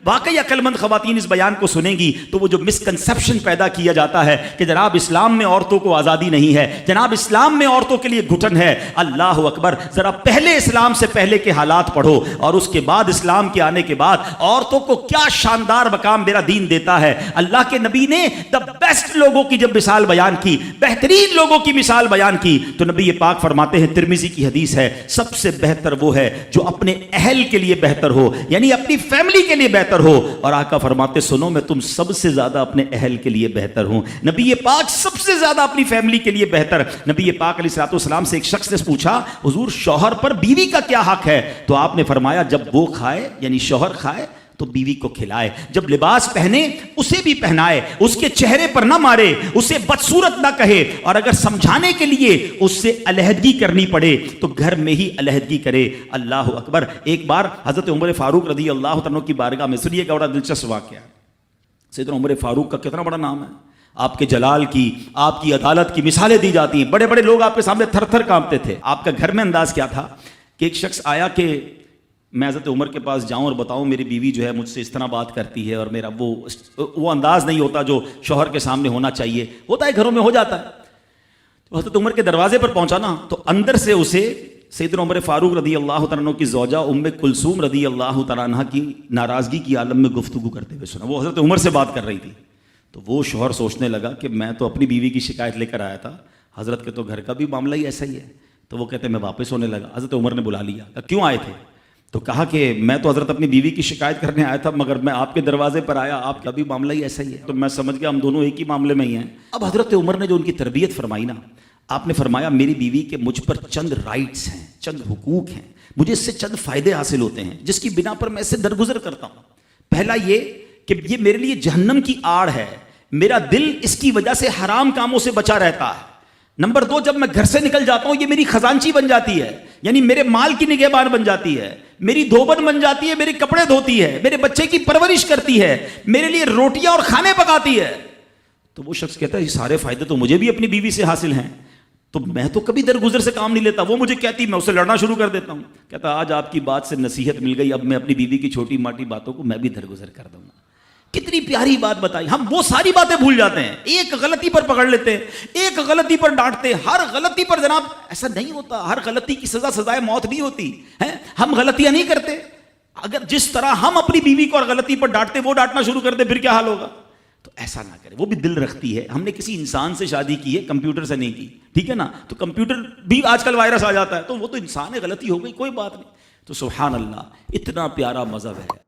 واقعی عقل مند خواتین اس بیان کو سنیں گی تو وہ جو مسکنسپشن پیدا کیا جاتا ہے کہ جناب اسلام میں عورتوں کو آزادی نہیں ہے، جناب اسلام میں عورتوں کے لیے گھٹن ہے، اللہ اکبر، ذرا پہلے اسلام سے پہلے کے حالات پڑھو اور اس کے بعد اسلام کے آنے کے بعد عورتوں کو کیا شاندار مقام میرا دین دیتا ہے۔ اللہ کے نبی نے دا بیسٹ لوگوں کی جب مثال بیان کی، بہترین لوگوں کی مثال بیان کی، تو نبی پاک فرماتے ہیں، ترمذی کی حدیث ہے، سب سے بہتر وہ ہے جو اپنے اہل کے لیے بہتر ہو، یعنی اپنی فیملی کے لیے بہتر ہو، اور آقا فرماتے سنو میں تم سب سے زیادہ اپنے اہل کے لیے بہتر ہوں۔ نبی پاک سب سے زیادہ اپنی فیملی کے لیے بہتر۔ نبی پاک علیہ الصلوۃ والسلام سے ایک شخص نے پوچھا، حضور شوہر پر بیوی کا کیا حق ہے؟ تو آپ نے فرمایا جب وہ کھائے یعنی شوہر کھائے تو بیوی کو کھلائے، جب لباس پہنے اسے بھی پہنائے، اس کے چہرے پر نہ مارے، اسے بدصورت نہ کہے، اور اگر سمجھانے کے لیے اس سے علیحدگی کرنی پڑے تو گھر میں ہی علیحدگی کرے۔ اللہ اکبر۔ ایک بار حضرت عمر فاروق رضی اللہ عنہ کی بارگاہ میں، سنیے گا، بڑا دلچسپ واقعہ ہے۔ سیدنا عمر فاروق کا کتنا بڑا نام ہے، آپ کے جلال کی، آپ کی عدالت کی مثالیں دی جاتی ہیں، بڑے بڑے لوگ آپ کے سامنے تھر تھر کانپتے تھے۔ آپ کا گھر میں انداز کیا تھا کہ ایک شخص آیا کہ میں حضرت عمر کے پاس جاؤں اور بتاؤں میری بیوی جو ہے مجھ سے اس طرح بات کرتی ہے، اور میرا وہ انداز نہیں ہوتا جو شوہر کے سامنے ہونا چاہیے، ہوتا ہے گھروں میں ہو جاتا ہے۔ تو حضرت عمر کے دروازے پر پہنچا نا، تو اندر سے اسے سیدنا عمر فاروق رضی اللہ تعالیٰ عنہ کی زوجہ ام کلثوم رضی اللہ تعالیٰ عنہ کی ناراضگی کی عالم میں گفتگو کرتے ہوئے سنا۔ وہ حضرت عمر سے بات کر رہی تھی، تو وہ شوہر سوچنے لگا کہ میں تو اپنی بیوی کی شکایت لے کر آیا تھا، حضرت کے تو گھر کا بھی معاملہ ہی ایسا ہی ہے۔ تو وہ کہتے میں واپس ہونے لگا، حضرت عمر نے بلا لیا، کہا کیوں آئے تھے؟ تو کہا کہ میں تو حضرت اپنی بیوی کی شکایت کرنے آیا تھا، مگر میں آپ کے دروازے پر آیا، آپ کا بھی معاملہ ہی ایسا ہی ہے، تو میں سمجھ گیا ہم دونوں ایک ہی معاملے میں ہی ہیں۔ اب حضرت عمر نے جو ان کی تربیت فرمائی نا، آپ نے فرمایا میری بیوی کے مجھ پر چند رائٹس ہیں، چند حقوق ہیں، مجھے اس سے چند فائدے حاصل ہوتے ہیں جس کی بنا پر میں اس سے درگزر کرتا ہوں۔ پہلا یہ کہ یہ میرے لیے جہنم کی آڑ ہے، میرا دل اس کی وجہ سے حرام کاموں سے بچا رہتا ہے۔ نمبر دو، جب میں گھر سے نکل جاتا ہوں یہ میری خزانچی بن جاتی ہے، یعنی میرے مال کی نگہبان بن جاتی ہے، میری دھوبن بن جاتی ہے، میرے کپڑے دھوتی ہے، میرے بچے کی پرورش کرتی ہے، میرے لیے روٹیاں اور کھانے پکاتی ہے۔ تو وہ شخص کہتا ہے یہ سارے فائدے تو مجھے بھی اپنی بیوی سے حاصل ہیں، تو میں تو کبھی درگزر سے کام نہیں لیتا، وہ مجھے کہتی میں اسے لڑنا شروع کر دیتا ہوں۔ کہتا آج آپ کی بات سے نصیحت مل گئی، اب میں اپنی بیوی کی چھوٹی ماٹی باتوں کو میں بھی درگزر کر دوں گا۔ کتنی پیاری بات بتائی، ہم وہ ساری باتیں بھول جاتے ہیں، ایک غلطی پر پکڑ لیتے ہیں، ایک غلطی پر ڈانٹتے، ہر غلطی پر جناب ایسا نہیں ہوتا، ہر غلطی کی سزا سزائے موت نہیں ہوتی ہے، ہم غلطیاں نہیں کرتے۔ اگر جس طرح ہم اپنی بیوی کو اور غلطی پر ڈانٹتے وہ ڈانٹنا شروع کر دے پھر کیا حال ہوگا؟ تو ایسا نہ کرے، وہ بھی دل رکھتی ہے، ہم نے کسی انسان سے شادی کی ہے، کمپیوٹر سے نہیں کی، ٹھیک ہے نا؟ تو کمپیوٹر بھی آج کل وائرس آ جاتا ہے، تو وہ تو انسان ہے، غلطی ہو گئی کوئی بات نہیں۔ تو سبحان اللہ، اتنا پیارا مذہب ہے۔